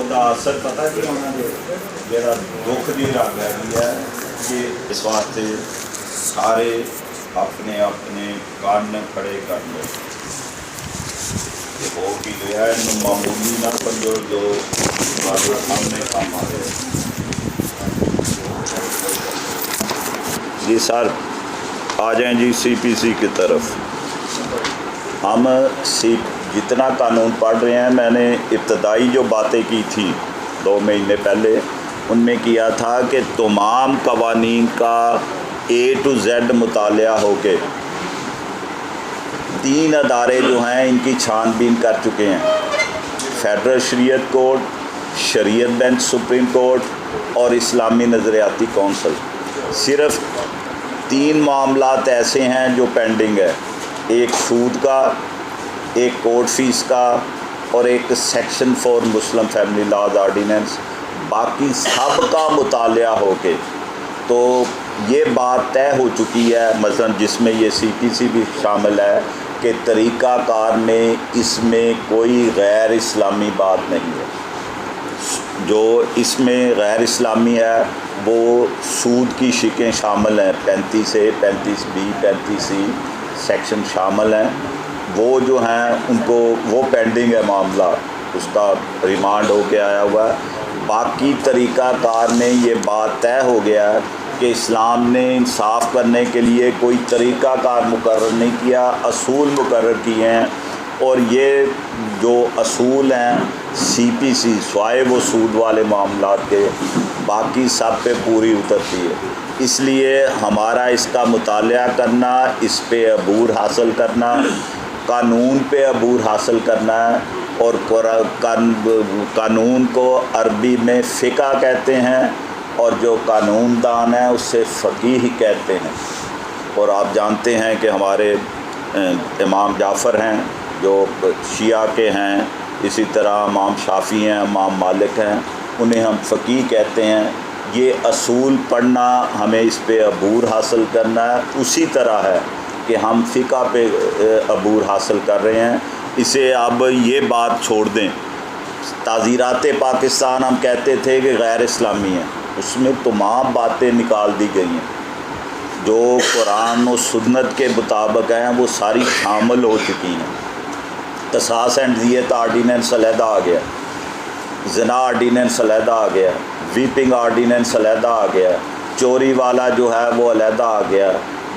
ਉਹਦਾ ਅਸਰ ਪਤਾ ਕੀ ਉਹਨਾਂ ਦੇ ਜਿਹੜਾ ਦੁੱਖ ਦੀ ਰੱਗ ਹੈਗੀ ਹੈ ਕਿ ਇਸ ਵਾਸਤੇ ਸਾਰੇ ਆਪਣੇ ਆਪਣੇ ਕੰਨ ਖੜੇ ਕਰ ਲਓ ਕਿ ਹੋ ਕੀ ਲਿਆ ਇਹਨੂੰ ਮਾਮੂਲੀ ਨਾ ਸਮਝੋ ਜੋ ਤੁਹਾਡੇ ਸਾਹਮਣੇ ਕੰਮ आ रहे। जी सर आ जाएं जी CPC की तरफ। हम जितना कानून पढ़ रहे हैं, मैंने इब्तदाई जो बातें की थी 2 महीने पहले उनमें किया था कि तमाम कवानीन का A to Z मुतालिया हो के 3 अदारे जो हैं इनकी छानबीन कर चुके हैं, फेडरल शरीयत कोर्ट, शरीयत बेंच सुप्रीम कोर्ट और इस्लामी नज़रियाती कौंसल। सिर्फ 3 मामलात ऐसे हैं जो पेंडिंग है, एक सूद का, एक कोर्ट फीस का और एक section 4 Muslim family laws ordinance. बाकी सब का मुतालिया हो के तो ये बात तय हो चुकी है, मसलन जिसमें ये CPC भी शामिल है कि तरीक़ाकार में इसमें कोई गैर इस्लामी बात नहीं है। जो इसमें गैर इस्लामी है वो सूद की शिकें शामिल हैं, 35A, 35B, 35C सेक्शन शामिल हैं। वो जो हैं उनको वो पेंडिंग है मामला, उसका रिमांड हो के आया हुआ है। बाकी तरीक़ाकार में ये बात तय हो गया है कि इस्लाम ने इंसाफ करने के लिए कोई तरीक़ाकार मुकर्रर नहीं किया, असूल मुकर्रर किए हैं और ये जो असूल हैं CPC स्वाय वो सूद वाले मामलात के बाकी सब पे पूरी उतरती है। इसलिए हमारा इसका मुतालिया करना, इस पे अबूर हासिल करना, कानून पे अबूर हासिल करना है। और कानून को अरबी में फ़िक़ा कहते हैं और जो कानूनदान है उससे फ़क़ीह कहते हैं। और आप जानते हैं कि हमारे इमाम जाफ़र हैं जो शिया के हैं, इसी तरह इमाम शाफ़ी हैं, इमाम मालिक हैं, उन्हें हम फ़क़ीह कहते हैं। ये असूल पढ़ना, हमें इस पे अबूर हासिल करना है, उसी तरह है कि हम फ़िक़ा पे अबूर हासिल कर रहे हैं। इसे अब ये बात छोड़ दें, ताज़ीरात पाकिस्तान हम कहते थे कि गैर इस्लामी है, उसमें तमाम बातें निकाल दी गई हैं जो कुरान और सुन्नत के मुताबिक हैं, वो सारी शामिल हो चुकी हैं। कसास एंड दियत आर्डीनेंस अलहदा आ गया, ज़िना आर्डीनेंस अलहदा आ गया, वीपिंग आर्डीनेंस अलहदा आ गया, चोरी वाला जो है वो अलहदा आ गया,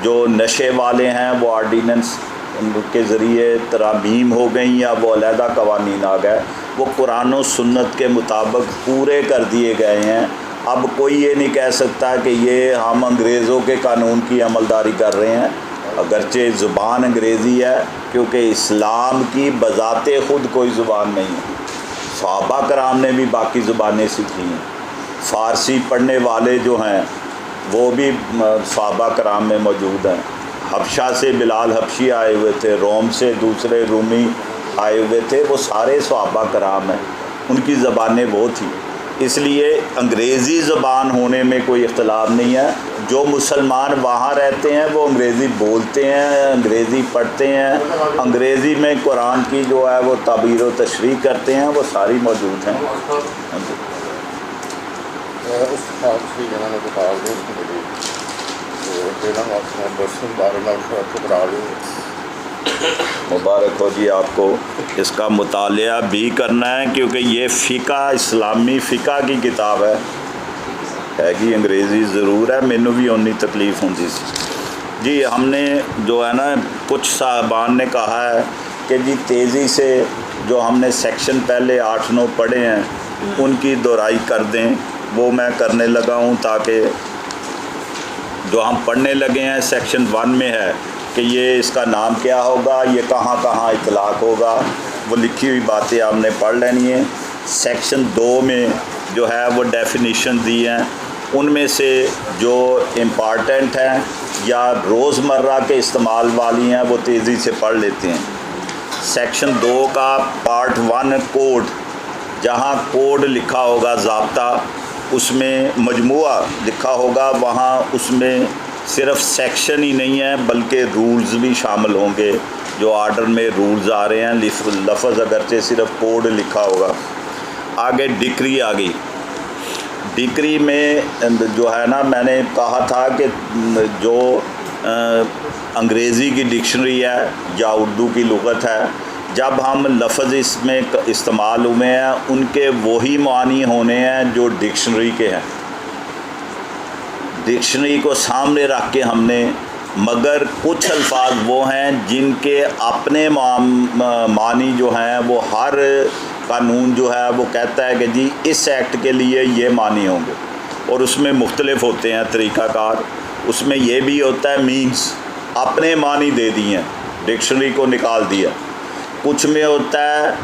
जो नशे वाले हैं वो आर्डीनेंस के ज़रिए तरामीम हो गई या वो अलहदा कवानीन आ गए। वो कुरान और सुन्नत के मुताबिक पूरे कर दिए गए हैं। अब कोई ये नहीं कह सकता कि ये हम अंग्रेज़ों के कानून की अमलदारी कर रहे हैं, अगरचे ज़ुबान अंग्रेज़ी है, क्योंकि इस्लाम की बज़ाते ख़ुद कोई ज़ुबान नहीं है। सहाबा कराम ने भी बाकी ज़ुबानें सीखी हैं। फ़ारसी पढ़ने वाले जो हैं वो भी सहाबा कराम में मौजूद हैं। हबशा से बिलाल हबशी आए हुए थे, रोम से दूसरे रूमी आए हुए थे, वो सारे सहाबा कराम हैं, उनकी ज़बानें वो थी। इसलिए अंग्रेज़ी ज़बान होने में कोई इख्तिलाफ नहीं है। जो मुसलमान वहाँ रहते हैं वो अंग्रेज़ी बोलते हैं, अंग्रेज़ी पढ़ते हैं, अंग्रेज़ी में कुरान की जो है वो ताबीर व तशरीह करते हैं, वो सारी मौजूद हैं। मुबारक हो जी आपको। इसका मुतालिया भी करना है क्योंकि ये फ़िक़ा इस्लामी फ़िक़ा की किताब है कि अंग्रेज़ी ज़रूर है, मैनू भी उन्नी तकलीफ़ होती सी जी। हमने जो है ना, कुछ साहबान ने कहा है कि जी तेज़ी से जो हमने सेक्शन पहले 8-9 पढ़े हैं उनकी दोहराई कर दें। वो मैं करने लगा हूँ ताकि जो हम पढ़ने लगे हैं सेक्शन 1 में है कि ये इसका नाम क्या होगा, ये कहाँ कहाँ इतलाक़ होगा, वो लिखी हुई बातें आपने पढ़ लेनी है। सेक्शन 2 में जो है वो डेफिनेशन दी हैं, उनमें से जो इम्पॉर्टेंट हैं या रोज़मर्रा के इस्तेमाल वाली हैं वो तेज़ी से पढ़ लेते हैं। सेक्शन 2 का पार्ट 1 कोड, जहाँ कोड लिखा होगा ज़ाब्ता, उसमें मजमुआ लिखा होगा, वहाँ उसमें सिर्फ सेक्शन ही नहीं है बल्कि रूल्स भी शामिल होंगे। जो आर्डर में रूल्स आ रहे हैं, लफ्ज़ अगरचे सिर्फ कोड लिखा होगा, आगे डिक्री आ गई। डिक्री में जो है ना, मैंने कहा था कि जो अंग्रेज़ी की डिक्शनरी है या उर्दू की लुग़त है, जब हम लफ्ज़ इसमें इस्तेमाल हुए हैं उनके वही मानी होने हैं जो डिक्शनरी के हैं। डिक्शनरी को सामने रख के हमने, मगर कुछ अल्फाज वो हैं जिनके अपने मानी जो हैं वो हर कानून जो है वो कहता है कि जी इस एक्ट के लिए ये मानी होंगे, और उसमें मुख्तलिफ होते हैं तरीक़ाकार। उसमें ये भी होता है मीन्स अपने मानी दे दिए हैं, डिक्शनरी को निकाल दिया। कुछ में होता है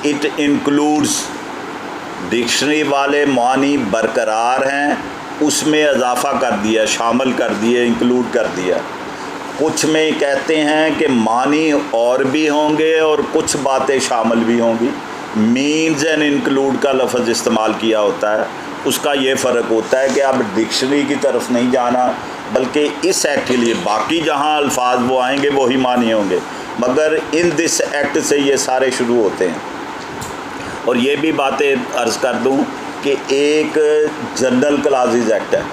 इट इंक्लूड्स, डिक्शनरी वाले मानी बरकरार हैं, उसमें इजाफ़ा कर दिया, शामिल कर दिए, इंक्लूड कर दिया। कुछ में कहते हैं कि मानी और भी होंगे और कुछ बातें शामिल भी होंगी। मीन्स एंड इंक्लूड का लफ्ज़ इस्तेमाल किया होता है। उसका ये फ़र्क होता है कि अब डिक्शनरी की तरफ नहीं जाना, बल्कि इस एक्ट के लिए बाकी जहाँ अल्फाज वो आएंगे वही मानी होंगे, मगर इन दिस एक्ट से ये सारे शुरू होते हैं। और ये भी बातें अर्ज़ कर दूँ कि एक जनरल क्लासेस एक्ट है,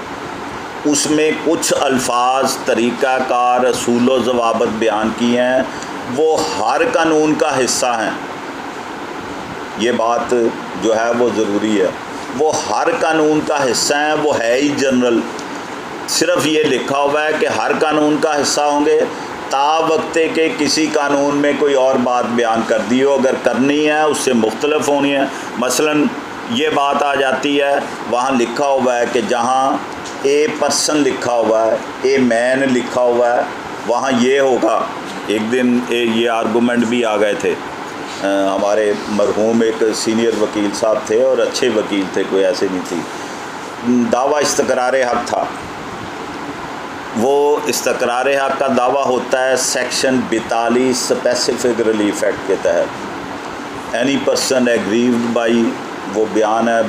उसमें कुछ अल्फाज तरीक़ाकार असूल व ज़वाबित बयान किए हैं, वो हर कानून का हिस्सा हैं। ये बात जो है वो ज़रूरी है, वो हर कानून का हिस्सा हैं, वो है ही जनरल। सिर्फ़ ये लिखा हुआ है कि हर कानून का हिस्सा होंगे, ता वक्ते के किसी कानून में कोई और बात बयान कर दी हो, अगर करनी है उससे मुख्तलिफ होनी है। मसलन ये बात आ जाती है, वहाँ लिखा हुआ है कि जहाँ ए पर्सन लिखा हुआ है, ए मैन लिखा हुआ है, वहाँ ये होगा। एक दिन ये आर्गूमेंट भी आ गए थे, हमारे मरहूम एक सीनियर वकील साहब थे और अच्छे वकील थे, कोई ऐसे नहीं थी। दावा इस्तक़रार हक़ था। वो इस्तक़रार हक़ का दावा होता है सेक्शन 42 स्पेसिफिक रिलीफ एक्ट के तहत। एनी पर्सन एग्रीव्ड बाई, वो बयान है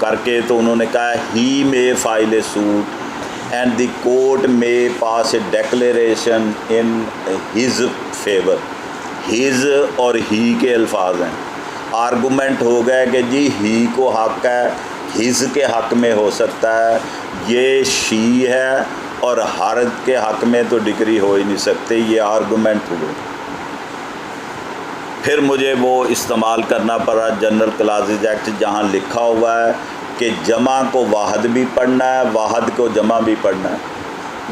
करके, तो उन्होंने कहा he may file a suit and the court may pass a declaration in his favour. His और ही के अल्फाज हैं। आर्गूमेंट हो गया कि जी ही को हक़ है, हिज के हक़ में हो सकता है, ये शी है, और हर के हक़ में तो डिक्री हो ही नहीं सकते। ये आर्गूमेंट हुए। फिर मुझे वो इस्तेमाल करना पड़ा जनरल क्लासेस एक्ट, जहाँ लिखा हुआ है कि जमा को वाहद भी पढ़ना है, वाहद को जमा भी पढ़ना है,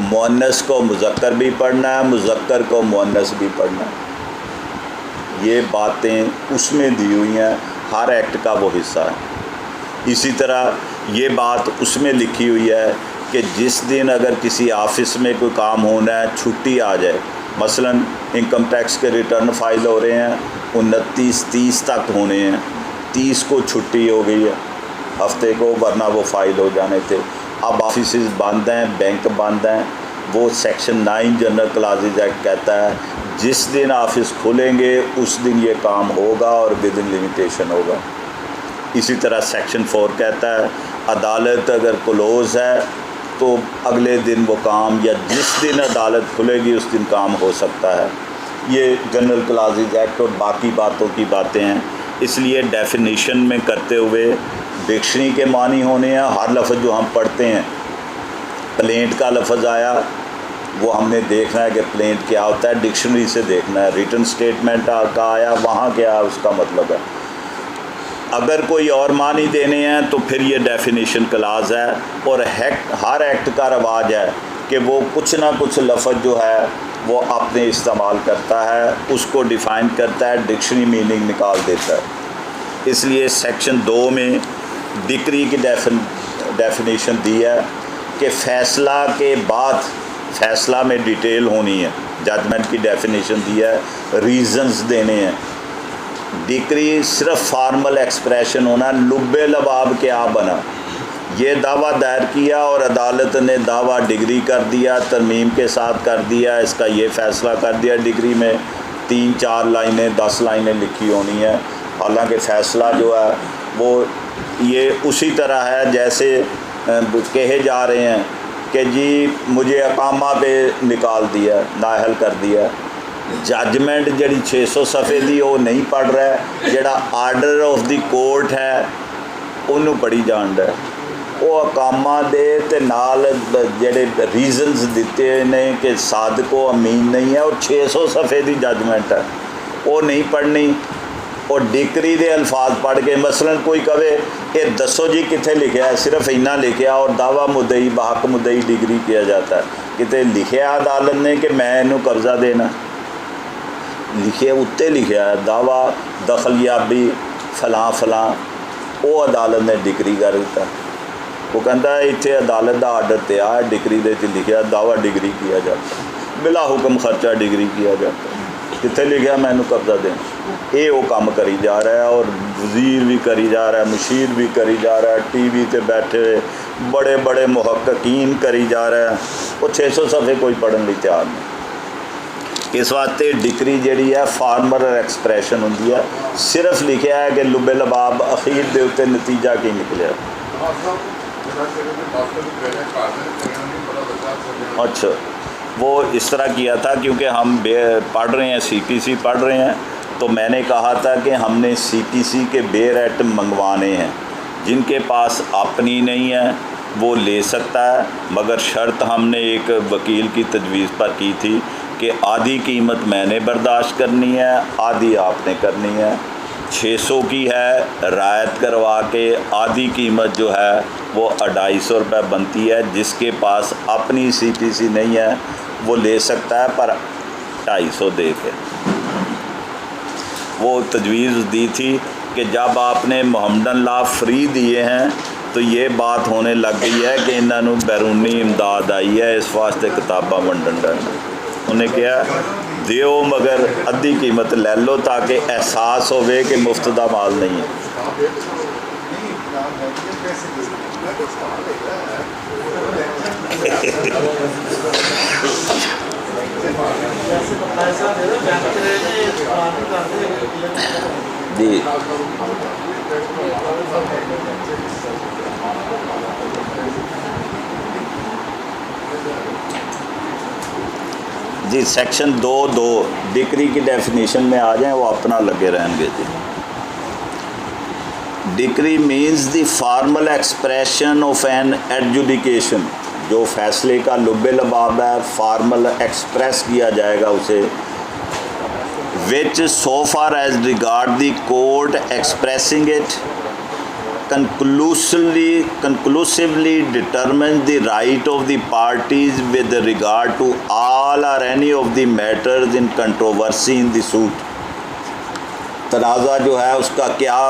मुअन्नस को मुज़क्कर भी पढ़ना है, मुज़क्कर को मुअन्नस भी पढ़ना है। ये बातें उसमें दी हुई हैं, हर एक्ट का वो हिस्सा है। इसी तरह ये बात उसमें लिखी हुई है कि जिस दिन अगर किसी ऑफिस में कोई काम होना है, छुट्टी आ जाए, मसलन इनकम टैक्स के रिटर्न फाइल हो रहे हैं, 29-30 तक होने हैं, 30 को छुट्टी हो गई है हफ्ते को, वरना वो फ़ाइल हो जाने थे। अब ऑफिस बंद हैं, बैंक बंद हैं, वो सेक्शन 9 जनरल क्लासेस एक्ट कहता है जिस दिन ऑफिस खुलेंगे उस दिन ये काम होगा और विद इन लिमिटेशन होगा। इसी तरह सेक्शन 4 कहता है अदालत अगर क्लोज़ है तो अगले दिन वो काम, या जिस दिन अदालत खुलेगी उस दिन काम हो सकता है। ये जनरल क्लासेस एक्ट और बाकी बातों की बातें हैं। इसलिए डेफिनेशन में करते हुए डिक्शनरी के मानी होने हैं। हर लफ्ज़ जो हम पढ़ते हैं, प्लेंट का लफ्ज़ आया, वो हमने देखना है कि प्लेंट क्या होता है, डिक्शनरी से देखना है। रिटन स्टेटमेंट का आया, वहाँ क्या है उसका मतलब है। अगर कोई और मानी देने हैं तो फिर ये डेफिनेशन क्लास है। और हर एक्ट का रवाज है कि वो कुछ ना कुछ लफ्ज़ जो है वो आपने इस्तेमाल करता है, उसको डिफ़ाइन करता है, डिक्शनरी मीनिंग निकाल देता है। इसलिए सेक्शन 2 में डिक्री की डेफिनेशन दी है कि फ़ैसला के बाद, फ़ैसला में डिटेल होनी है, जजमेंट की डेफिनेशन दी है, रीज़न्स देने हैं। डिक्री सिर्फ फार्मल एक्सप्रेशन होना, लुब्बे लबाब क्या बना, ये दावा दायर किया और अदालत ने दावा डिग्री कर दिया, तरमीम के साथ कर दिया, इसका ये फ़ैसला कर दिया। डिग्री में 3-4 लाइनें 10 लाइनें लिखी होनी है। हालांकि फ़ैसला जो है वो ये उसी तरह है जैसे कहे जा रहे हैं कि जी मुझे अकामा पे निकाल दिया, नाअहल कर दिया, जजमेंट जिहड़ी 600 सफ़े दी वो नहीं पढ़ रहा है, जिहड़ा आर्डर ऑफ द कोर्ट है उन्होंने पढ़ी जान रहा है। वो अकामा दे ते नाल जिहड़े रीजनस दिते ने कि सादको अमीन नहीं है, और 600 सफ़े की जजमेंट है वो नहीं पढ़नी। और डिक्री दे अल्फाज पढ़ के मसलन कोई कहे ये दसो जी कितने लिखा है, सिर्फ इन्ना लिखा और दावा मुद्दई बहक मुद्दई डिग्री किया जाता है। कितने लिखा अदालत ने कि मैं इनू कब्जा देना, लिखे उत्ते लिखा है दावा दखलयाबी फलां फलां, वो अदालत ने डिग्री कर दिता। वो कहता है इतने अदालत का आर्डर ते आ डिग्री दे लिखा दावा डिग्री किया जाता है, बिला हुक्म खर्चा डिग्री किया जाता है। कितने लिखा मैं इनू कब्जा देना, ये वो काम करी जा रहा है। और वज़ीर भी करी जा रहा है, मुशीर भी करी जा रहा है, TV ते बैठे हुए बड़े बड़े मुहक्कीन करी जा रहा है। वो 600 सफ़े कोई पढ़ने लिए तैयार नहीं। इस वास्ते डिग्री जिहड़ी है फार्मल एक्सप्रैशन होंदी है। सिर्फ लिखा है कि लुबे लबाब अखीर दे उत्ते नतीजा की निकलिया। अच्छा, वो इस तरह किया था क्योंकि हम पढ़ रहे हैं CPC पढ़ रहे हैं, तो मैंने कहा था कि हमने CPC के बेरेट मंगवाने हैं। जिनके पास अपनी नहीं है वो ले सकता है, मगर शर्त हमने एक वकील की तजवीज़ पर की थी कि आधी कीमत मैंने बर्दाश्त करनी है, आधी आपने करनी है। 600 की है, रायत करवा के आधी कीमत जो है वो 250 रुपये बनती है। जिसके पास अपनी CPC नहीं है वो ले सकता है, पर 250 दे के। वो तजवीज़ दी थी कि जब आपने मोहम्मदन लॉ फ्री दिए हैं तो ये बात होने लग गई है कि इन्होंने बैरूनी इमदाद आई है, इस वास्ते किताबां वंडन डरना। उन्हें कहा दियो मगर अद्धी कीमत ले लो ताकि एहसास होवे कि मुफ्त दा माल नहीं है। जी जी, सेक्शन 2(2) डिग्री की डेफिनेशन में आ जाएं, वो अपना लगे रहेंगे जी। Decree means the formal expression of an adjudication, जो फैसले का लुबे लबाब है, फार्मल एक्सप्रेस किया जाएगा उसे। Which so far as regard the court expressing it conclusively determines the right of the parties with regard to all or any of the matters in controversy in the suit। तनाज़ा जो है उसका क्या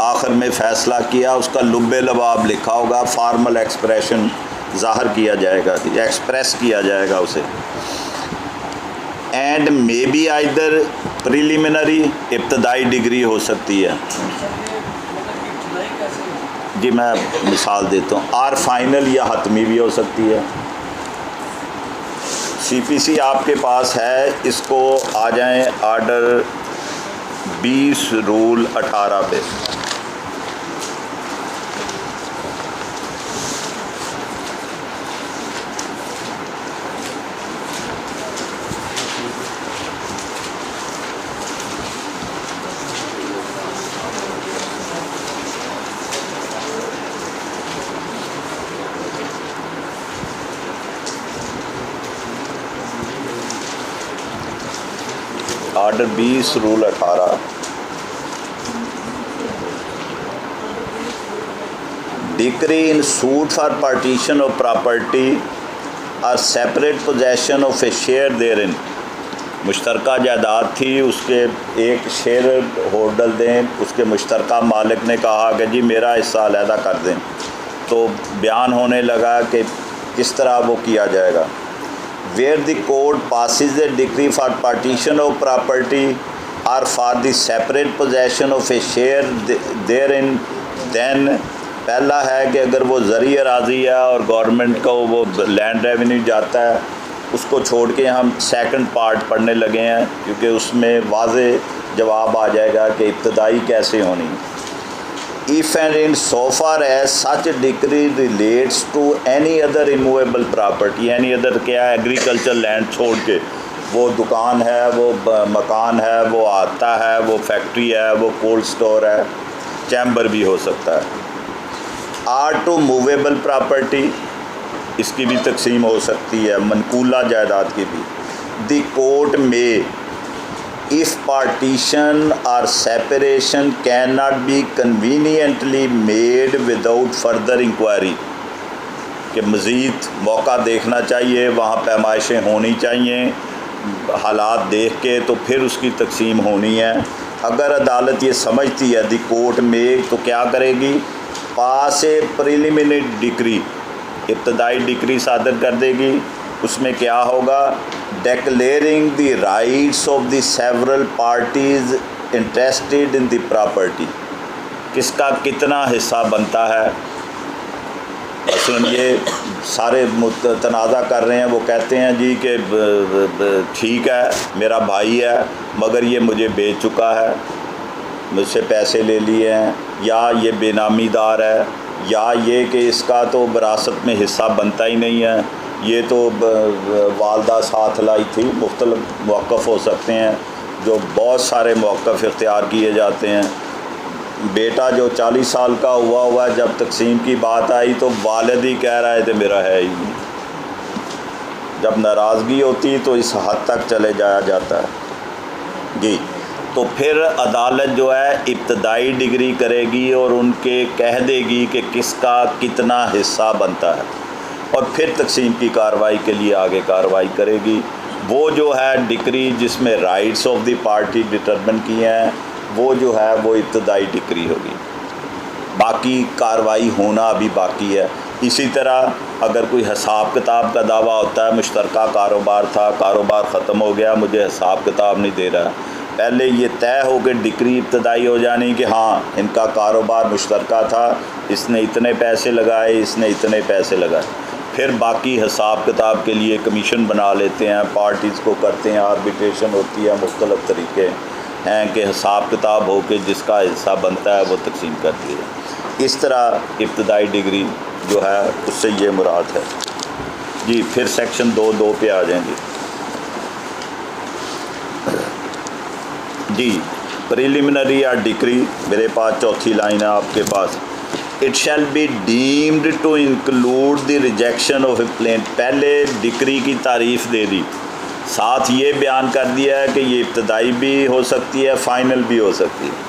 आखिर में फ़ैसला किया, उसका लुब्बे लबाब लिखा होगा, फार्मल एक्सप्रेशन ज़ाहिर किया जाएगा, एक्सप्रेस किया जाएगा उसे। And may be either preliminary, इब्तदाई डिग्री हो सकती है जी, मैं मिसाल देता हूँ, और फाइनल या हतमी भी हो सकती है। CPC आपके पास है, इसको आ जाएं आर्डर 20 रूल 18 पे। Order 20 rule 18। Decree in suit for partition of property और separate possession of a share therein, मुश्तरका जायदाद थी, उसके एक शेयर होल्डर दें, उसके मुश्तरका मालिक ने कहा कि जी मेरा हिस्सा अलहदा कर दें, तो बयान होने लगा कि किस तरह वो किया जाएगा। where the court passes a decree for partition of property or for the separate possession of a share therein, then पहला है कि अगर वो ज़री अराज़ी है और गवर्नमेंट को वो लैंड रेवेन्यू जाता है, उसको छोड़ के हम सेकंड पार्ट पढ़ने लगे हैं, क्योंकि उसमें वाज़े जवाब आ जाएगा कि इब्तदाई कैसे होनी। If and in so far as such a decree relates to any other immovable property, any other क्या एग्रीकल्चर लैंड छोड़ के वो दुकान है, वो मकान है, वो आता है, वो फैक्ट्री है, वो कोल्ड स्टोर है, चैम्बर भी हो सकता है। आर टू मूवेबल प्रॉपर्टी, इसकी भी तकसीम हो सकती है, मनकूला जायदाद की भी। द कोर्ट में इफ़ पार्टीशन और separation can not be conveniently made without further inquiry, कि मज़ीद मौका देखना चाहिए, वहाँ पैमाइशें होनी चाहिए, हालात देख के तो फिर उसकी तकसीम होनी है। अगर अदालत ये समझती है दी कोर्ट में, तो क्या करेगी, पास ए प्रिलिमिनरी डिक्री, इब्तदाई डिक्री सादर कर देगी। उसमें क्या होगा, declaring the rights of the several parties interested in the property, किसका कितना हिस्सा बनता है। मसलन ये सारे तनाज़ा कर रहे हैं, वो कहते हैं जी कि ठीक है मेरा भाई है मगर ये मुझे बेच चुका है, मुझसे पैसे ले लिए हैं, या ये बेनामीदार है, या ये कि इसका तो विरासत में हिस्सा बनता ही नहीं है, ये तो वालदा साथ लाई थी। मुख्तलिफ मौक़िफ़ हो सकते हैं, जो बहुत सारे मौक़िफ़ इख्तियार किए जाते हैं। बेटा जो 40 साल का हुआ जब तकसीम की बात आई तो वालिद ही कह रहा है तो मेरा है ही नहीं। जब नाराज़गी होती तो इस हद तक चले जाया जाता है जी। तो फिर अदालत जो है इब्तदाई डिग्री करेगी और उनके कह देगी कि किसका कितना हिस्सा बनता है, और फिर तकसीम की कार्रवाई के लिए आगे कार्रवाई करेगी। वो जो है डिक्री जिसमें rights of the party determine किए हैं, वो जो है वो इब्तदाई डिक्री होगी, बाकी कार्रवाई होना अभी बाकी है। इसी तरह अगर कोई हिसाब किताब का दावा होता है, मुश्तरका कारोबार था, कारोबार ख़त्म हो गया, मुझे हिसाब किताब नहीं दे रहा, पहले ये तय हो के डिक्री इब्तदाई हो जानी कि हाँ इनका कारोबार मुश्तरका था, इसने इतने पैसे लगाए, इसने इतने पैसे लगाए। फिर बाकी हिसाब किताब के लिए कमीशन बना लेते हैं, पार्टीज़ को करते हैं, आर्बिट्रेशन होती है, मुख्तलिफ़ तरीके हैं कि हिसाब किताब हो के जिसका हिस्सा बनता है वो तकसीम कर दिए। इस तरह इब्तदाई डिग्री जो है उससे ये मुराद है जी। फिर सेक्शन 2(2) पे आ जाएंगे जी। प्रिलिमिनरी या डिक्री, मेरे पास चौथी लाइन है आपके पास। It shall be deemed to include the rejection of a plaint. पहले डिक्री की तारीफ़ दे दी, साथ ये बयान कर दिया है कि ये इब्तदाई भी हो सकती है, फ़ाइनल भी हो सकती है।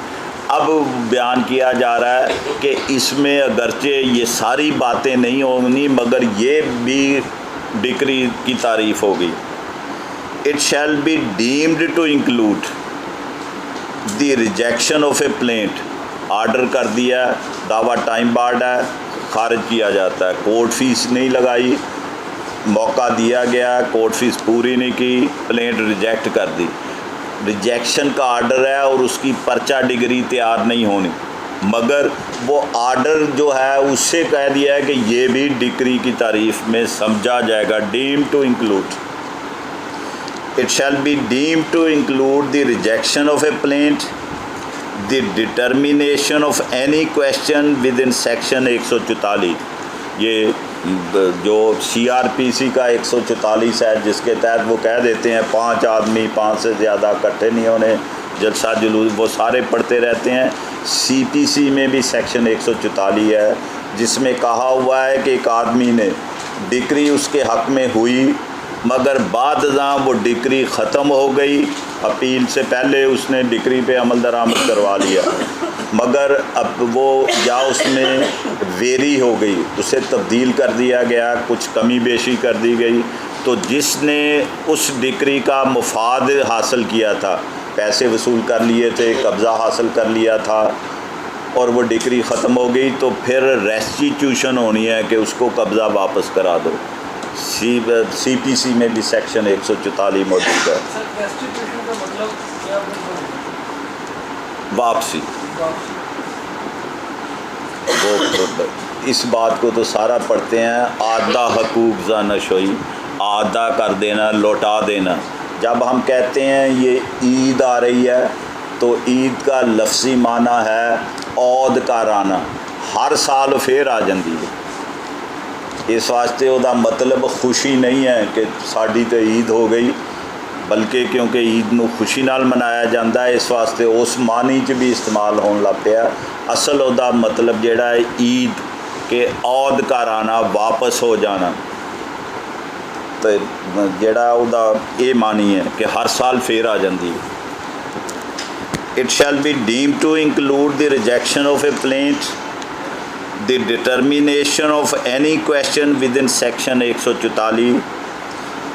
अब बयान किया जा रहा है कि इसमें अगरचे ये सारी बातें नहीं होंगी मगर ये भी डिक्री की तारीफ़ होगी। It shall be deemed to include the rejection of a plaint, order कर दिया, दावा टाइम बार्ड है, खारिज किया जाता है। कोर्ट फ़ीस नहीं लगाई, मौका दिया गया, कोर्ट फ़ीस पूरी नहीं की, प्लेंट रिजेक्ट कर दी, रिजेक्शन का आर्डर है और उसकी पर्चा डिग्री तैयार नहीं होनी, मगर वो आर्डर जो है उससे कह दिया है कि ये भी डिक्री की तारीफ़ में समझा जाएगा। Deem to include, it shall be deem to include the rejection of a plaint, the determination of any question within section 144। ये जो CRPC का 144 है, जिसके तहत वो कह देते हैं 5 आदमी 5 से ज़्यादा इकट्ठे नहीं होने, जलसा जुलूस वो सारे पढ़ते रहते हैं। CPC में भी सेक्शन 144 है जिसमें कहा हुआ है कि एक आदमी ने डिक्री उसके हक़ में हुई मगर बाद अज़ां वो डिक्री ख़त्म हो गई, अपील से पहले उसने डिक्री पे अमल दरामद करवा लिया, मगर अब वो या उसमें वेरी हो गई, उसे तब्दील कर दिया गया, कुछ कमी बेशी कर दी गई, तो जिसने उस डिक्री का मुफाद हासिल किया था, पैसे वसूल कर लिए थे, कब्ज़ा हासिल कर लिया था और वो डिक्री ख़त्म हो गई, तो फिर रेस्टिट्यूशन होनी है कि उसको कब्ज़ा वापस करा दो। CPC में भी सेक्शन 144 मौजूद है। वापसी, वो इस बात को तो सारा पढ़ते हैं, आधा हकूक़ ज़ानशोई, आधा कर देना, लौटा देना। जब हम कहते हैं ये ईद आ रही है तो ईद का लफ्ज़ी माना है औद का राना, हर साल फिर आ जाती है। इस वास्ते उसका मतलब खुशी नहीं है कि साड़ी तो ईद हो गई, बल्कि क्योंकि ईद नूं खुशी नाल मनाया जाता है, इस वास्ते उस मानी च भी इस्तेमाल होने लग पिया। असल उहदा मतलब जिहड़ा है ईद के औद घर आना, वापस हो जाना, तो जिहड़ा उहदा ये मानी है कि हर साल फिर आ जाती है। It shall be deemed to include the rejection of a plaint, the determination of any question within section 144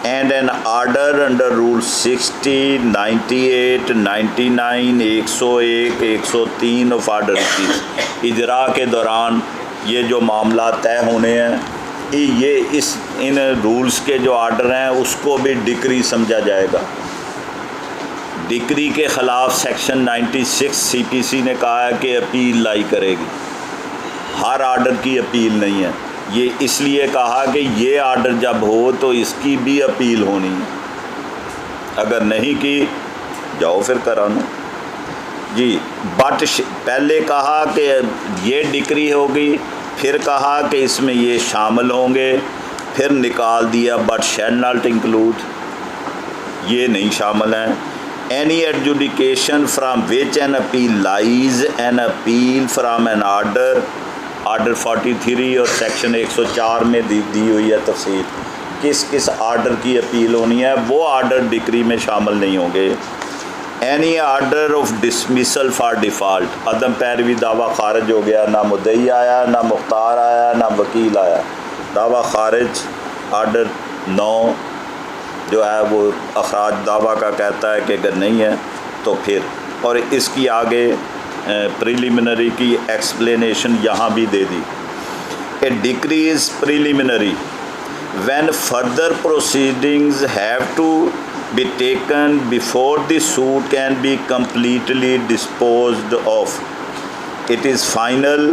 and an order under rule 60, 98, 99, 101, 103 of order की इजरा के दौरान ये जो मामला तय होने हैं, ये इन रूल्स के जो आर्डर हैं उसको भी डिक्री समझा जाएगा। डिक्री के ख़िलाफ़ सेक्शन 96 CPC ने कहा है कि अपील लाई करेगी, हर आर्डर की अपील नहीं है। ये इसलिए कहा कि ये आर्डर जब हो तो इसकी भी अपील होनी है, अगर नहीं की जाओ फिर करानो जी। बट पहले कहा कि ये डिक्री होगी, फिर कहा कि इसमें ये शामिल होंगे, फिर निकाल दिया बट शैल नॉट इंक्लूड, ये नहीं शामिल हैं। Any adjudication from which an appeal lies, an appeal from an order, order 43 और सेक्शन 104 में दी हुई है तफसील, किस किस आर्डर की अपील होनी है, वो आर्डर डिक्री में शामिल नहीं होंगे। Any order of dismissal for default, अदम पैरवी दावा खारिज हो गया, ना मुद्दई आया, ना मुख्तार आया, ना वकील आया, दावा खारिज। आर्डर 9 जो है वो अखराज दावा का कहता है कि अगर नहीं है तो फिर, और इसकी आगे प्रिलिमिनरी की एक्सप्लेनेशन यहाँ भी दे दी। A decree is preliminary when further proceedings have to be taken before the suit can be completely disposed of. It is final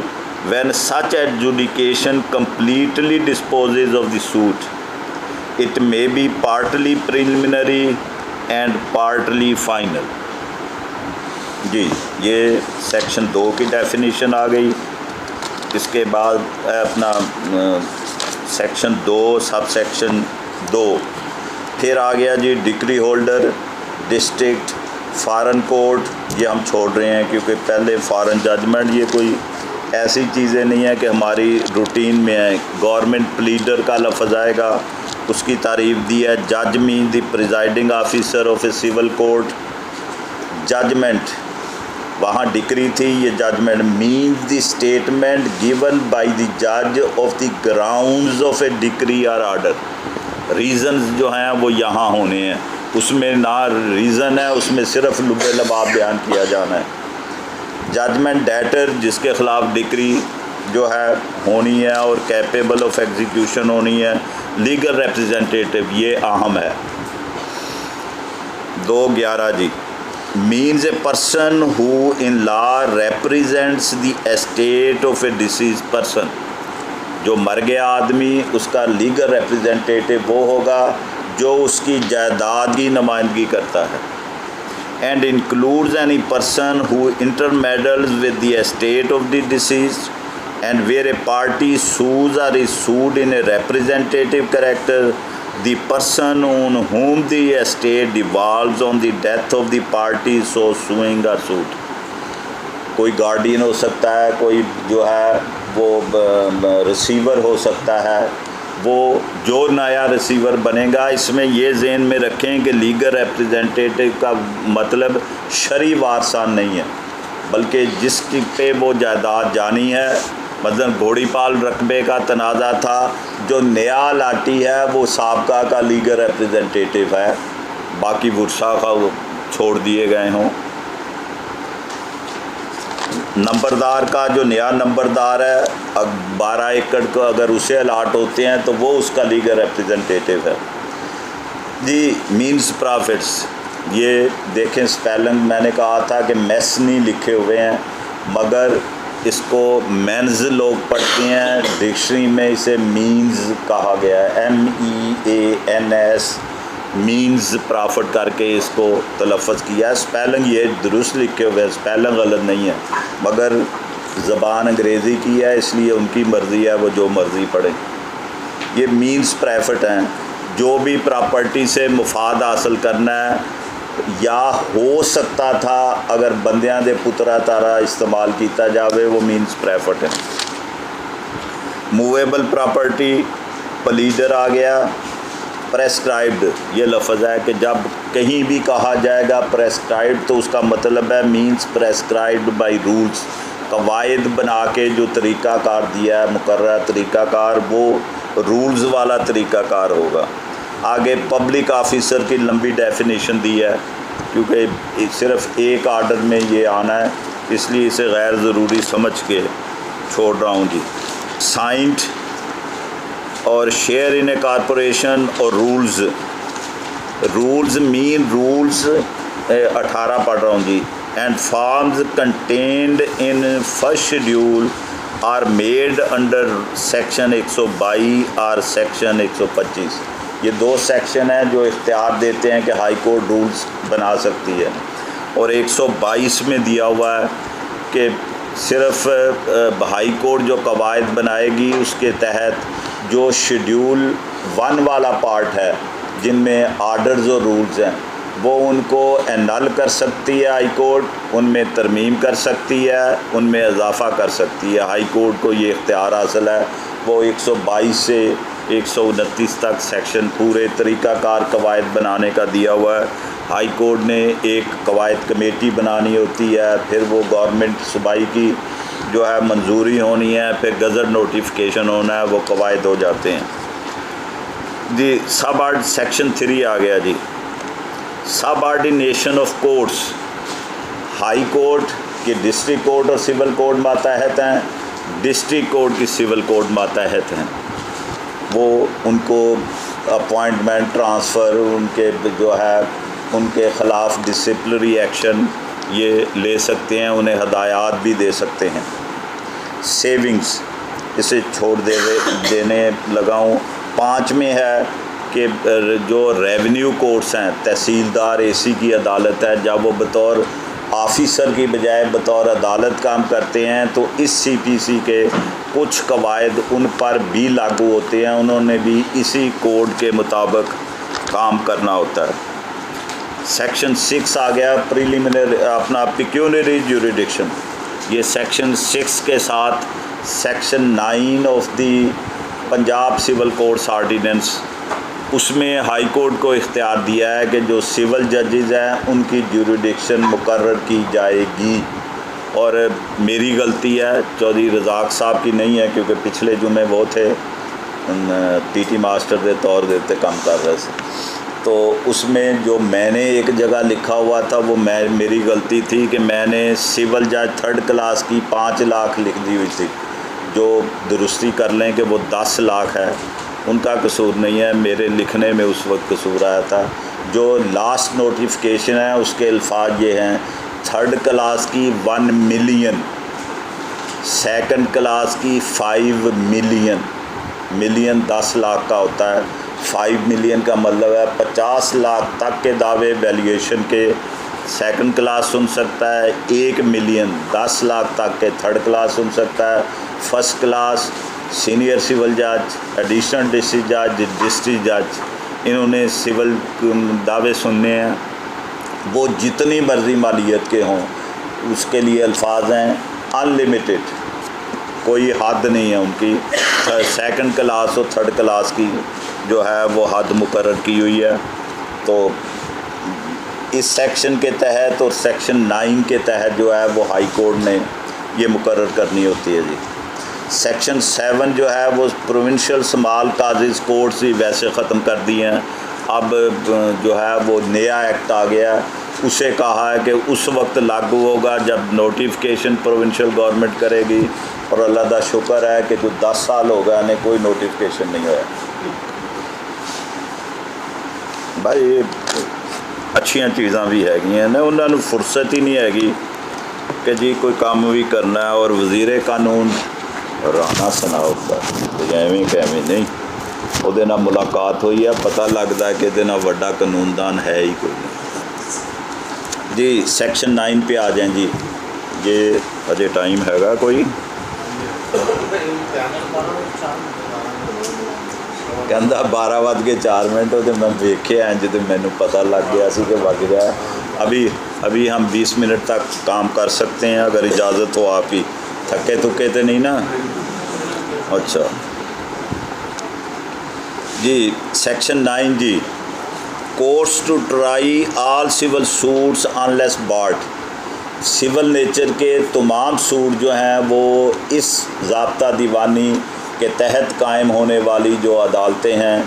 when such adjudication completely disposes of the suit. It may be partly preliminary and partly final. जी, ये section 2 की definition आ गई। इसके बाद अपना section 2 sub section 2 फिर आ गया जी। Decree holder, district, foreign court ये हम छोड़ रहे हैं क्योंकि पहले फॉरेन जजमेंट ये कोई ऐसी चीज़ें नहीं है कि हमारी रूटीन में है। गवर्नमेंट प्लीडर का लफ्ज़ आएगा, उसकी तारीफ दी है। जज mean the presiding officer of a civil court. Judgement वहाँ डिक्री थी, ये judgement means the statement given by the जज of the grounds of a decree और आर्डर। रीज़न्स जो हैं वो यहाँ होने हैं, उसमें ना रीज़न है, उसमें सिर्फ लुबे लबाब बयान किया जाना है। जजमेंट डेटर जिसके ख़िलाफ़ डिक्री जो है होनी है और कैपेबल ऑफ एग्जीक्यूशन होनी है। लीगल रिप्रेजेंटेटिव ये अहम है। 211 जी। Means a person who in law represents the estate of a deceased person. जो मर गया आदमी उसका लीगल रिप्रेजेंटेटिव वो होगा जो उसकी जायदाद की नुमाइंदगी करता है। And includes any person who intermeddles with the estate of the deceased and where a party sues or is sued in a representative character, the person on whom the estate devolves on the death of the party so suing or sued. कोई guardian हो सकता है, कोई जो है वो receiver हो सकता है, वो जो नया रिसीवर बनेगा। इसमें ये ज़हन में रखें कि लीगल रिप्रेजेंटेटिव का मतलब शरई वारसान नहीं है, बल्कि जिसकी पे वो जायदाद जानी है। मतलब घोड़ीपाल रकबे का तनाज़ा था, जो नया लाटी है वो साबका का लीगल रिप्रेजेंटेटिव है, बाकी वर्षा का वो छोड़ दिए गए हों। नंबरदार का जो नया नंबरदार है 12 एकड़ को अगर उसे अलाट होते हैं तो वो उसका लीगल रिप्रेजेंटेटिव है जी। मीन्स प्रॉफिट्स ये देखें, स्पेलिंग मैंने कहा था कि मेस नहीं लिखे हुए हैं, मगर इसको मेंस लोग पढ़ते हैं। डिक्शनरी में इसे मीन्स कहा गया है, MEANS, मीन्स प्रॉफिट करके इसको तलफ़्फ़ुज़ किया है। स्पेलिंग ये दुरुस्त लिखे हुए हैं, स्पेलिंग गलत नहीं है, मगर ज़बान अंग्रेज़ी की है इसलिए उनकी मर्ज़ी है, वो जो मर्ज़ी पढ़ें। ये मीन्स प्रॉफिट हैं जो भी प्रॉपर्टी से मुफाद हासिल करना है या हो सकता था अगर बंदियां दे पुत्रा तारा इस्तेमाल किया जाए वो मीनस प्रेफर्ड है। मूवेबल प्रॉपर्टी प्लीडर आ गया। प्रेस्क्राइब्ड ये लफ्ज़ है कि जब कहीं भी कहा जाएगा प्रेस्क्राइब्ड तो उसका मतलब है मीन्स प्रेस्क्राइब्ड बाई रूल्स, कवायद बना के जो तरीक़ाकार दिया है मुकर्रर तरीक़ाकार वो रूल्स वाला तरीक़ाकार होगा। आगे पब्लिक ऑफिसर की लंबी डेफिनेशन दी है क्योंकि सिर्फ एक आर्डर में ये आना है इसलिए इसे गैर ज़रूरी समझ के छोड़ रहा हूँ जी। साइंड और शेयर इन ए कारपोरेशन और रूल्स मीन रूल्स 18 पढ़ रहा हूँ जी। And forms contained in first schedule are made under section 122 और सेक्शन 125। ये दो सेक्शन हैं जो इख्तियार देते हैं कि हाई कोर्ट रूल्स बना सकती है। और 122 में दिया हुआ है कि सिर्फ हाई कोर्ट जो कवायद बनाएगी उसके तहत जो शेड्यूल 1 वाला पार्ट है जिनमें आर्डर्स और रूल्स हैं वो उनको एनल कर सकती है हाई कोर्ट, उनमें तरमीम कर सकती है, उनमें इजाफ़ा कर सकती है। हाई कोर्ट को ये इख्तियार हासिल है। वो 122 से 129 तक सेक्शन पूरे तरीक़ाकार कवायद बनाने का दिया हुआ है। हाई कोर्ट ने एक कवायद कमेटी बनानी होती है, फिर वो गवर्नमेंट सूबाई की जो है मंजूरी होनी है, फिर गज़ट नोटिफिकेशन होना है, वो कवायद हो जाते हैं जी। सब आर्ट सेक्शन 3 आ गया जी। सब आर्डिनेशन ऑफ कोर्ट्स, हाई कोर्ट के डिस्ट्रिक्ट कोर्ट और सिविल कोर्ट मातहत हैं, डिस्ट्रिक्ट कोर्ट की सिविल कोर्ट मातहत हैं। वो उनको अपॉइंटमेंट ट्रांसफ़र उनके जो है उनके ख़िलाफ़ डिसिप्लिनरी एक्शन ये ले सकते हैं, उन्हें हदायत भी दे सकते हैं। सेविंग्स इसे छोड़ देने लगाऊँ। 5 में है कि जो रेवेन्यू कोर्ट्स हैं, तहसीलदार एसी की अदालत है, जब वो बतौर ऑफिसर की बजाय बतौर अदालत काम करते हैं तो इस सीपीसी के कुछ कवायद उन पर भी लागू होते हैं, उन्होंने भी इसी कोड के मुताबिक काम करना होता है। सेक्शन 6 आ गया प्रीलिमिनरी अपना पिक्यूनरी ज्यूरिडिक्शन। ये सेक्शन 6 के साथ section 9 of the Punjab civil courts ordinance, उसमें हाई कोर्ट को इख्तियार दिया है कि जो सिविल जजेज़ हैं उनकी ज्यूरिडिक्शन मुकर्रर की जाएगी। और मेरी गलती है, चौधरी रज़ाक साहब की नहीं है, क्योंकि पिछले जुमे वो थे पीटी मास्टर के तौर देते काम कर रहे थे, तो उसमें जो मैंने एक जगह लिखा हुआ था वो मेरी गलती थी कि मैंने सिविल जज 3rd क्लास की 5 लाख लिख दी हुई थी, जो दुरुस्ती कर लें कि वो 10 लाख है, उनका कसूर नहीं है, मेरे लिखने में उस वक्त कसूर आया था। जो लास्ट नोटिफिकेशन है उसके अल्फाज ये हैं, 3rd क्लास की 1 मिलियन, 2nd क्लास की 5 मिलियन, मिलियन 10 लाख का होता है, 5 मिलियन का मतलब है 50 लाख तक के दावे वैल्यूएशन के 2nd क्लास सुन सकता है, 1 मिलियन 10 लाख तक के 3rd क्लास सुन सकता है, 1st क्लास सीनियर सिविल जज, एडिशनल डिस्ट्रिक्ट जज, डिस्ट्रिक्ट जज, इन्होंने सिविल दावे सुनने हैं, वो जितनी मर्जी मालियत के हों, उसके लिए अल्फाज हैं अनलिमिटेड, कोई हद नहीं है उनकी। 2nd क्लास और 3rd क्लास की जो है वो हद मुकर्रर की हुई है। तो इस सेक्शन के तहत और सेक्शन 9 के तहत जो है वो हाई कोर्ट ने ये मुकर्रर करनी होती है जी। सेक्शन 7 जो है वो प्रोविंशियल स्मॉल काजेज कोर्ट्स ही वैसे ख़त्म कर दिए हैं, अब जो है वो नया एक्ट आ गया, उसे कहा है कि उस वक्त लागू होगा जब नोटिफिकेशन प्रोविंशियल गवर्नमेंट करेगी, और अल्लाह का शुक्र है कि जो 10 साल हो गए ने कोई नोटिफिकेशन नहीं होया। भाई अच्छियां चीज़ां भी हैगियां ने, उन्होंने फुर्सत ही नहीं हैगी कि जी कोई काम भी करना है। और वज़ीर कानून राना सनाउल्ला एवें कैवें नहीं, ਉਹਦੇ ਨਾਲ मुलाकात हुई है, पता लगता है कि ਇਹਦੇ ਨਾਲ ਵੱਡਾ कानूनदान है ही कोई नहीं जी। सेक्शन 9 पे आ जाएं जी, ये अजे टाइम हैगा कोई? कहता 12:04 तो मैं वेखे इंज तो मैनू पता लग गया सी कि वज गया। अभी हम 20 मिनट तक काम कर सकते हैं अगर इजाज़त हो आप ही। थके थुके तो नहीं ना? अच्छा जी, सेक्शन 9 जी, courts to try all civil suits unless barred. Civil nature के तमाम सूट जो हैं वो इस ज़ाब्ता दीवानी के तहत कायम होने वाली जो अदालतें हैं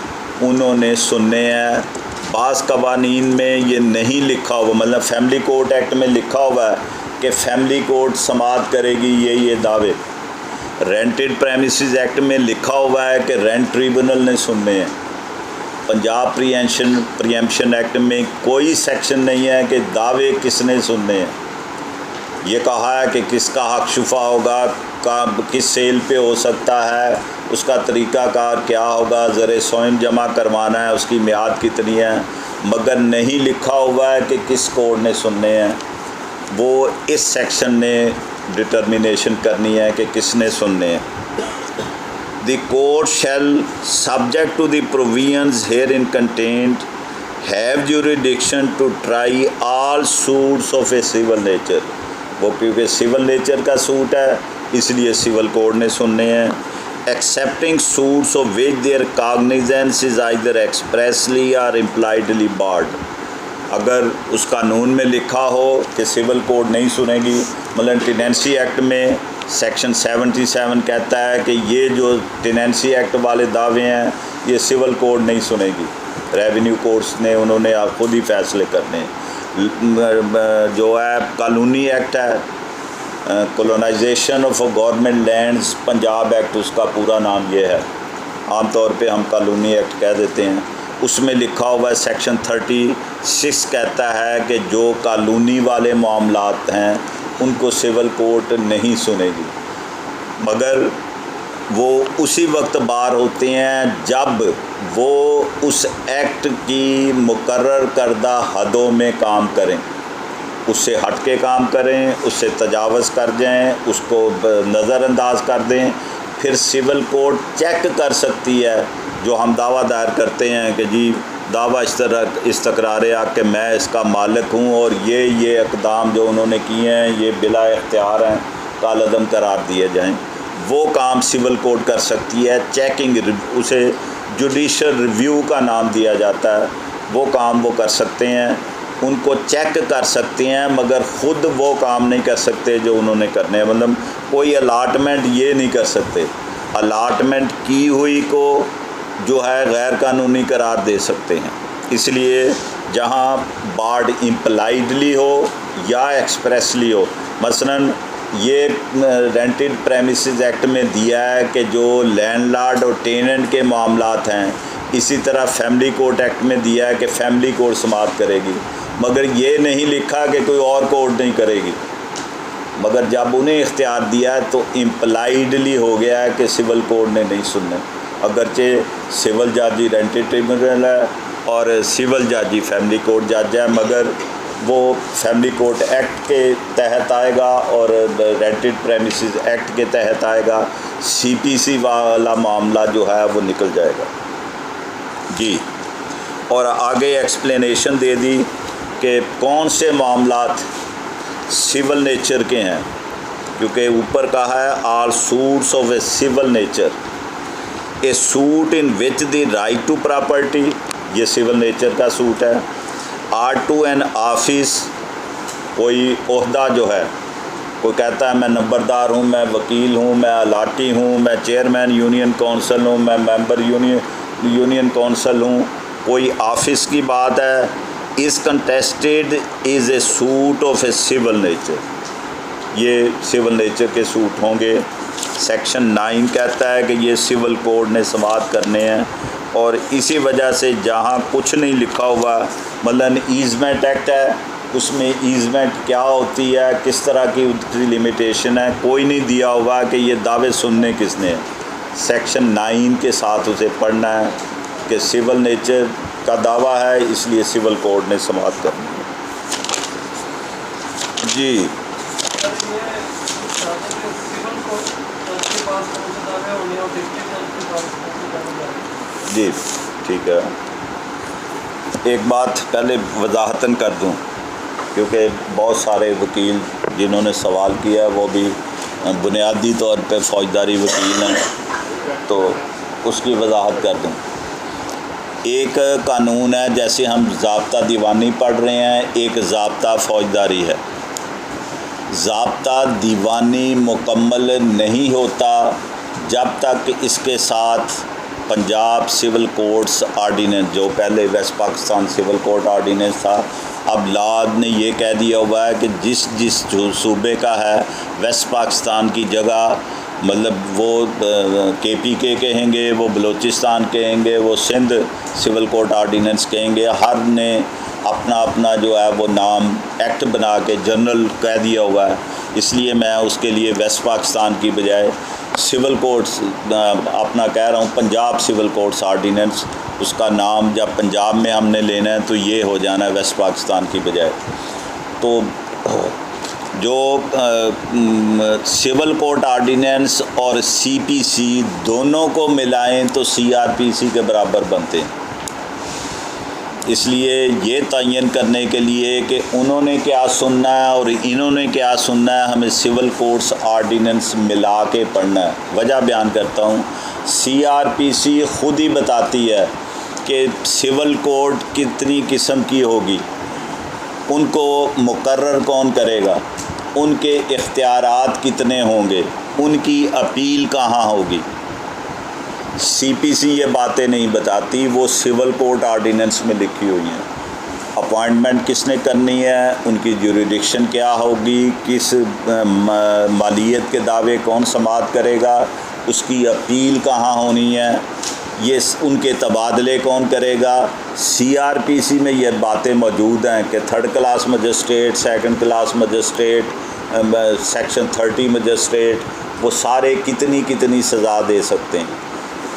उन्होंने सुनने हैं। बाज़ कवानीन में ये नहीं लिखा हुआ, मतलब फैमिली कोर्ट एक्ट में लिखा हुआ है कि फैमिली कोर्ट समाअत करेगी ये दावे। रेंटेड प्रेमिसेस एक्ट में लिखा हुआ है कि रेंट ट्रिब्यूनल ने सुनने हैं। पंजाब प्रीएम्पशन एक्ट में कोई सेक्शन नहीं है कि दावे किसने सुनने हैं। ये कहा है कि किसका हक शुफा होगा, किस सेल पे हो सकता है, उसका तरीक़ाकार क्या होगा, ज़र सोम जमा करवाना है, उसकी मियाद कितनी है, मगर नहीं लिखा हुआ है कि किस कोर्ट ने सुनने हैं। वो इस सेक्शन ने डिटर्मिनेशन करनी है कि किसने सुनने हैं। The court shall subject to the provisions herein contained have jurisdiction to try all suits of a civil nature. वो क्योंकि सिविल नेचर का सूट है इसलिए सिविल कोड ने सुनने हैं। Excepting suits of which their cognizance is either expressly और impliedly barred. अगर उस कानून में लिखा हो कि सिविल कोड नहीं सुनेगी, मतलब टेनेंसी एक्ट में सेक्शन 77 कहता है कि ये जो टेनेंसी एक्ट वाले दावे हैं ये सिविल कोड नहीं सुनेगी, रेवेन्यू कोर्ट्स ने उन्होंने खुद ही फैसले करने हैं। जो है कानूनी एक्ट है colonisation of government lands Punjab act, उसका पूरा नाम ये है, आम तौर पे हम कानूनी एक्ट कह देते हैं। उसमें लिखा हुआ है सेक्शन 36 कहता है कि जो कानूनी वाले मामलात हैं उनको सिविल कोर्ट नहीं सुनेगी, मगर वो उसी वक्त बार होते हैं जब वो उस एक्ट की मुकर्रर करदा हदों में काम करें, उससे हट के काम करें, उससे तजावज़ कर जाएं, उसको नज़रअंदाज कर दें। फिर सिविल कोर्ट चेक कर सकती है जो हम दावा दायर करते हैं कि जी दावा इस तकरार आ कि मैं इसका मालिक हूँ और ये इक़दाम जो उन्होंने किए हैं ये बिला इख्तियार हैं, कालअदम करार दिए जाएँ। वो काम सिविल कोर्ट कर सकती है। चेकिंग, उसे जुडिशल रिव्यू का नाम दिया जाता है, वो काम वो कर सकते हैं, उनको चेक कर सकते हैं, मगर ख़ुद वो काम नहीं कर सकते जो उन्होंने करने हैं। मतलब कोई अलाटमेंट ये नहीं कर सकते, अलाटमेंट की हुई को जो है गैर कानूनी करार दे सकते हैं। इसलिए जहाँ बार्ड इम्प्लाइडली हो या एक्सप्रेसली हो, मसलन ये रेंटेड प्रेमिसेस एक्ट में दिया है कि जो लैंडलॉर्ड और टेनेंट के मामलात हैं, इसी तरह फैमिली कोर्ट एक्ट में दिया है कि फैमिली कोर्ट समाअत करेगी, मगर ये नहीं लिखा कि कोई और कोर्ट नहीं करेगी। मगर जब उन्हें इख्तियार दिया है तो इम्प्लाइडली हो गया है कि सिविल कोर्ट ने नहीं सुनना, अगरचे सिविल जज ही रेंटेड ट्रिब्यूनल है और सिविल जज ही फैमिली कोर्ट जज है, मगर वो फैमिली कोर्ट एक्ट के तहत आएगा और रेंटेड प्रेमिसेस एक्ट के तहत आएगा। सीपीसी वाला मामला जो है वो निकल जाएगा जी। और आगे एक्सप्लेनेशन दे दी कि कौन से मामलात सिविल नेचर के हैं, क्योंकि ऊपर कहा है all suits of a civil nature, a suit in which the right to property, ये सिविल नेचर का सूट है। आर टू एन ऑफिस, कोई ओहदा जो है, कोई कहता है मैं नंबरदार हूँ, मैं वकील हूँ, मैं अलाटी हूँ, मैं चेयरमैन यूनियन कौंसल हूँ, मैं मेंबर यूनियन कौंसल हूँ, कोई ऑफिस की बात है, is contested is a suit of a civil nature, ये सिविल नेचर के सूट होंगे। सेक्शन 9 कहता है कि ये सिविल कोड ने समाअत करने हैं, और इसी वजह से जहाँ कुछ नहीं लिखा हुआ, मतलब ईजमेंट एक्ट है, उसमें ईजमेंट क्या होती है, किस तरह की उसकी लिमिटेशन है, कोई नहीं दिया हुआ कि ये दावे सुनने किसने हैं। सेक्शन 9 के साथ उसे पढ़ना है कि सिविल नेचर का दावा है, इसलिए सिविल कोड ने समाअत करनी है जी। जी ठीक है। एक बात पहले वजाहतन कर दूं, क्योंकि बहुत सारे वकील जिन्होंने सवाल किया है वो भी बुनियादी तौर पे फ़ौजदारी वकील हैं, तो उसकी वजाहत कर दूं। एक कानून है, जैसे हम ज़ाब्ता दीवानी पढ़ रहे हैं, एक ज़ाब्ता फ़ौजदारी है। ज़ाब्ता दीवानी मुकम्मल नहीं होता जब तक इसके साथ पंजाब सिविल कोड्स आर्डीनेंस, जो पहले West Pakistan civil code ordinance था, अब लाद ने ये कह दिया हुआ है कि जिस जिस सूबे का है वेस्ट पाकिस्तान की जगह, मतलब वो KPK कहेंगे, वो बलूचिस्तान कहेंगे, वो सिंध सिविल कोड आर्डीनेंस कहेंगे, हर ने अपना अपना जो है वो नाम एक्ट बना के जनरल कह दिया हुआ है। इसलिए मैं उसके लिए वेस्ट पाकिस्तान की बजाय सिविल कोड्स अपना कह रहा हूँ, पंजाब सिविल कोड्स आर्डीनेंस। उसका नाम जब पंजाब में हमने लेना है तो ये हो जाना है वेस्ट पाकिस्तान की बजाय। तो जो सिविल कोड आर्डीनेंस और CPC दोनों को मिलाएं तो CRPC के बराबर बनते हैं। इसलिए ये तयन करने के लिए कि उन्होंने क्या सुनना है और इन्होंने क्या सुनना है, हमें सिविल कोड्स आर्डीनेंस मिला के पढ़ना है। वजह बयान करता हूँ, CRPC ख़ुद ही बताती है कि सिविल कोड कितनी किस्म की होगी, उनको मुकर्रर कौन करेगा, उनके इख्तियारात कितने होंगे, उनकी अपील कहाँ होगी। CPC ये बातें नहीं बताती, वो सिविल कोड आर्डीनेंस में लिखी हुई हैं। अपॉइंटमेंट किसने करनी है, उनकी जुरिडिक्शन क्या होगी, किस मालियत के दावे कौन समाअत करेगा, उसकी अपील कहाँ होनी है, ये उनके तबादले कौन करेगा। CRPC में ये बातें मौजूद हैं कि 3rd class magistrate, 2nd class magistrate, section 30 magistrate, वो सारे कितनी कितनी सज़ा दे सकते हैं।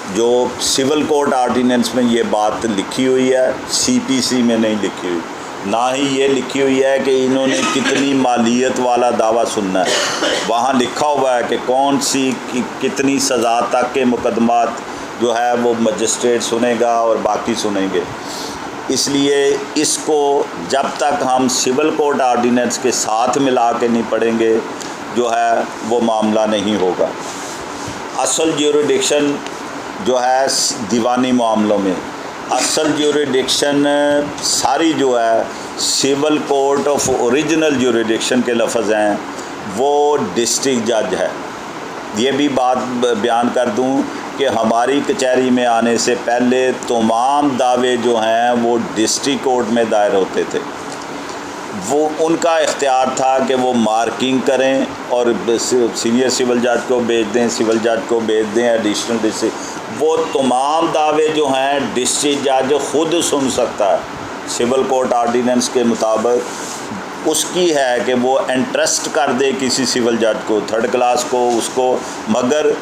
जो सिविल कोड आर्डीनेंस में ये बात लिखी हुई है, CPC में नहीं लिखी हुई। ना ही ये लिखी हुई है कि इन्होंने कितनी मालियत वाला दावा सुनना है। वहाँ लिखा हुआ है कि कौन सी कितनी सज़ा तक के मुकदमात जो है वो मजिस्ट्रेट सुनेगा और बाकी सुनेंगे। इसलिए इसको जब तक हम सिविल कोड आर्डीनेंस के साथ मिला के नहीं पढ़ेंगे जो है वो मामला नहीं होगा। असल ज्यूरिडिक्शन जो है दीवानी मामलों में, असल ज्यूरिडिक्शन सारी जो है civil court of original jurisdiction के लफ्ज़ हैं, वो डिस्ट्रिक्ट जज है। ये भी बात बयान कर दूं कि हमारी कचहरी में आने से पहले तमाम दावे जो हैं वो डिस्ट्रिक्ट कोर्ट में दायर होते थे। वो उनका इख्तियार था कि वो मार्किंग करें और सीनियर सिविल जज को भेज दें, सिविल जज को भेज दें, एडिशनल डिस्ट्रिक्ट। वो तमाम दावे जो हैं डिस्ट्रिक्ट जज खुद सुन सकता है। सिविल कोर्ट आर्डीनेंस के मुताबिक उसकी है कि वो इंटरेस्ट कर दे किसी सिविल जज को, 3rd क्लास को, उसको, मगर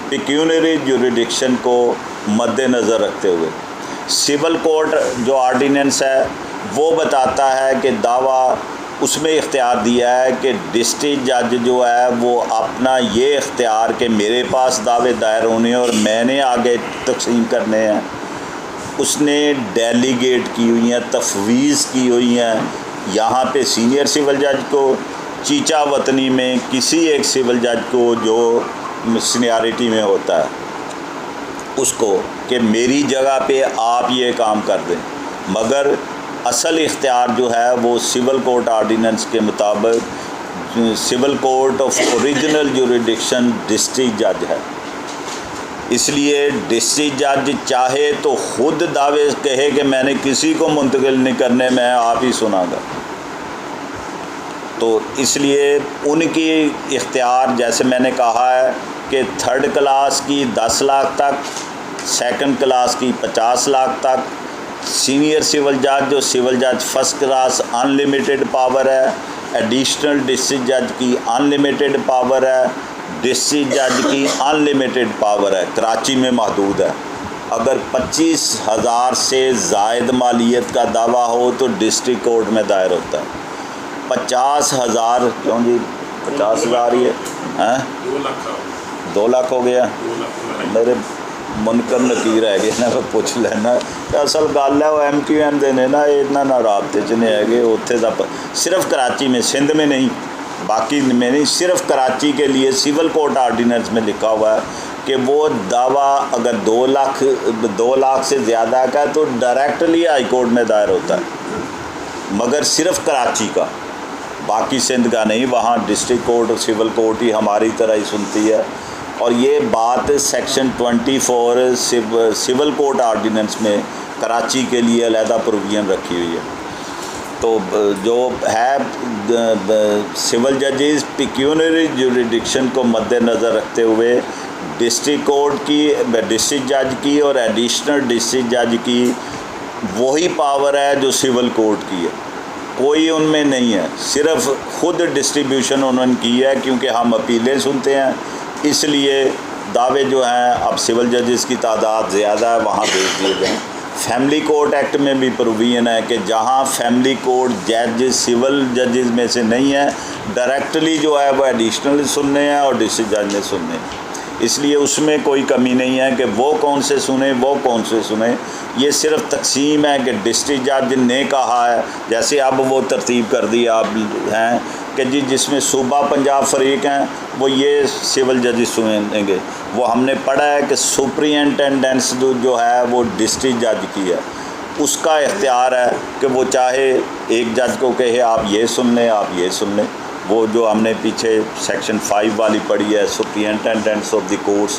पिक्यूनरी ज्यूरिडिक्शन को मद्देनज़र रखते हुए। सिविल कोर्ट जो आर्डीनेंस है वो बताता है कि दावा उसमें इख्तियार दिया है कि डिस्ट्रिक्ट जज जो है वो अपना ये इख्तियार कि मेरे पास दावे दायर होने हैं और मैंने आगे तकसीम करने हैं, उसने डेलीगेट की हुई हैं, तफवीज़ की हुई हैं। यहाँ पे सीनियर सिविल जज को, चीचा वतनी में किसी एक सिविल जज को जो सीनियरिटी में होता है उसको, कि मेरी जगह पे आप ये काम कर दें। मगर असल इख्तियार जो है वो सिविल कोर्ट आर्डीनेंस के मुताबिक civil court of original jurisdiction district जज है। इसलिए डिस्ट्रिक्ट जज चाहे तो ख़ुद दावे कहे कि मैंने किसी को मुंतकिल नहीं करने, मैं आप ही सुनागा। तो इसलिए उनकी इख्तियार, जैसे मैंने कहा है कि 3rd क्लास की 10 लाख तक, 2nd क्लास की 50 लाख तक, सीनियर सिविल जज जो सिविल जज 1st क्लास अनलिमिटेड पावर है, एडिशनल डिस्ट्रिक्ट जज की अनलिमिटेड पावर है, डिस्ट्रिक्ट जज की अनलिमिटेड पावर है, कराची में महदूद है। अगर 25,000 से ज़ायद मालियत का दावा हो तो डिस्ट्रिक्ट कोर्ट में दायर होता है। 50,000 क्यों जी, 50,000 ही है, 2 लाख हो गया। मुनकर नकीर है कि ना पुछ लेना असल गल है वो MQM दे ने ना इन्ना ना राबते च नहीं है उत्थे दा सिर्फ कराची में, सिंध में नहीं, बाकी में नहीं, सिर्फ कराची के लिए सिविल कोर्ट आर्डिनेंस में लिखा हुआ है कि वो दावा अगर 2 लाख से ज़्यादा का तो डायरेक्टली हाई कोर्ट में दायर होता है, मगर सिर्फ कराची का, बाकी सिंध का नहीं। वहाँ डिस्ट्रिक्ट कोर्ट और सिविल कोर्ट ही हमारी तरह ही सुनती है। और ये बात सेक्शन 24 सिविल कोर्ट आर्डिनेंस में कराची के लिए अलहदा प्रोविजन रखी हुई है। तो जो है सिविल जजेस पिक्यूनरी जुरिडिक्शन को मद्देनज़र रखते हुए डिस्ट्रिक्ट कोर्ट की, डिस्ट्रिक्ट जज की और एडिशनल डिस्ट्रिक्ट जज की वही पावर है जो सिविल कोर्ट की है, कोई उनमें नहीं है। सिर्फ खुद डिस्ट्रीब्यूशन उन्होंने की है क्योंकि हम अपीलें सुनते हैं, इसलिए दावे जो हैं अब सिविल जजेस की तादाद ज़्यादा है वहाँ भेज दिए गए। फैमिली कोर्ट एक्ट में भी प्रोविजन है कि जहाँ फैमिली कोर्ट जज सिविल जजेस में से नहीं है, डायरेक्टली जो है वो एडिशनल सुनने हैं और डिस्ट्रिक्ट जज ने सुनने हैं, इसलिए उसमें कोई कमी नहीं है कि वो कौन से सुने वो कौन से सुने। ये सिर्फ तकसीम है कि डिस्ट्रिक्ट जज ने कहा है, जैसे अब वो तरतीब कर दी आप हैं कि जी जिसमें सूबा पंजाब फरीक हैं वो ये सिविल जजेस सुनेंगे। वो हमने पढ़ा है कि सुपरिटेंडेंस जो है वो डिस्ट्रिक्ट जज की है, उसका इख्तियार है कि वो चाहे एक जज को कहे आप ये सुन लें आप ये सुन लें। वो जो हमने पीछे सेक्शन 5 वाली पढ़ी है सुपरिटेंडेंट्स ऑफ द कोर्ट्स,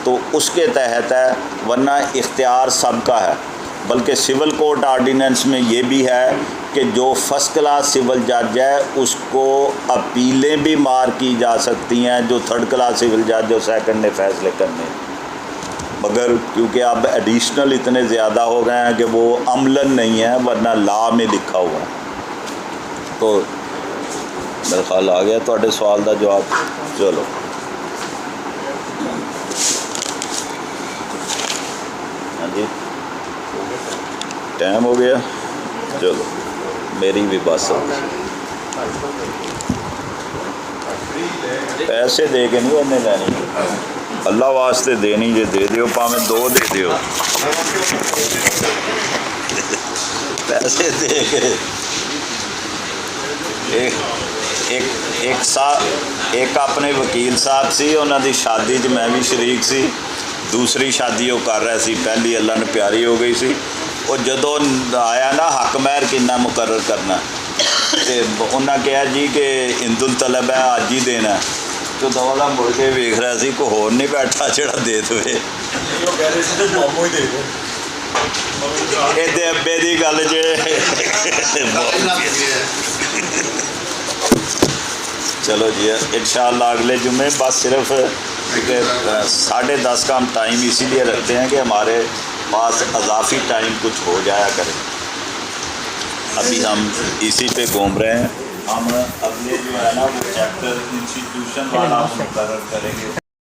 तो उसके तहत है, वरना इख्तियार सबका है। बल्कि सिविल कोर्ट आर्डिनेंस में ये भी है कि जो फर्स्ट क्लास सिविल जज है उसको अपीलें भी मार की जा सकती हैं जो थर्ड क्लास सिविल जज और सेकंड ने फैसले करने, मगर क्योंकि अब एडिशनल इतने ज़्यादा हो गए हैं कि वो अमलन नहीं है, वरना लॉ में लिखा हुआ है। तो मेरा ख्याल आ गया थोड़े सवाल का जवाब। चलो हाँ जी टाइम हो गया, चलो मेरी भी बस पैसे दे के नहीं उन्हें लैनी, अल्लाह वास्ते देनी जे दे दियो, भावें 2 दे दियो, पैसे दे के। एक अपने वकील साहब सी, उन्होंने शादी च मैं भी शरीक सी, दूसरी शादी वो कर रहा सी, पहली अल्लाह ने प्यारी हो गई सी। और जदों आया ना हक महर कितना मुकर्रर करना, तो उन्हें कहा जी कि इंदुल तलब है अज ही देना, तो दवा मुड़ के वेख रहा सी कोई होर नहीं बैठा जोड़ा दे दे। इहदे अब्बे दी गल जे चलो जी इंशाअल्लाह अगले जुम्मे बस सिर्फ 10:30 का हम टाइम इसीलिए रखते हैं कि हमारे पास अजाफी टाइम कुछ हो जाया करे। अभी हम इसी पे घूम रहे हैं, हम अगले जो है ना वो चैप्टर इंस्टीट्यूशन वाला मुकर्रर करेंगे।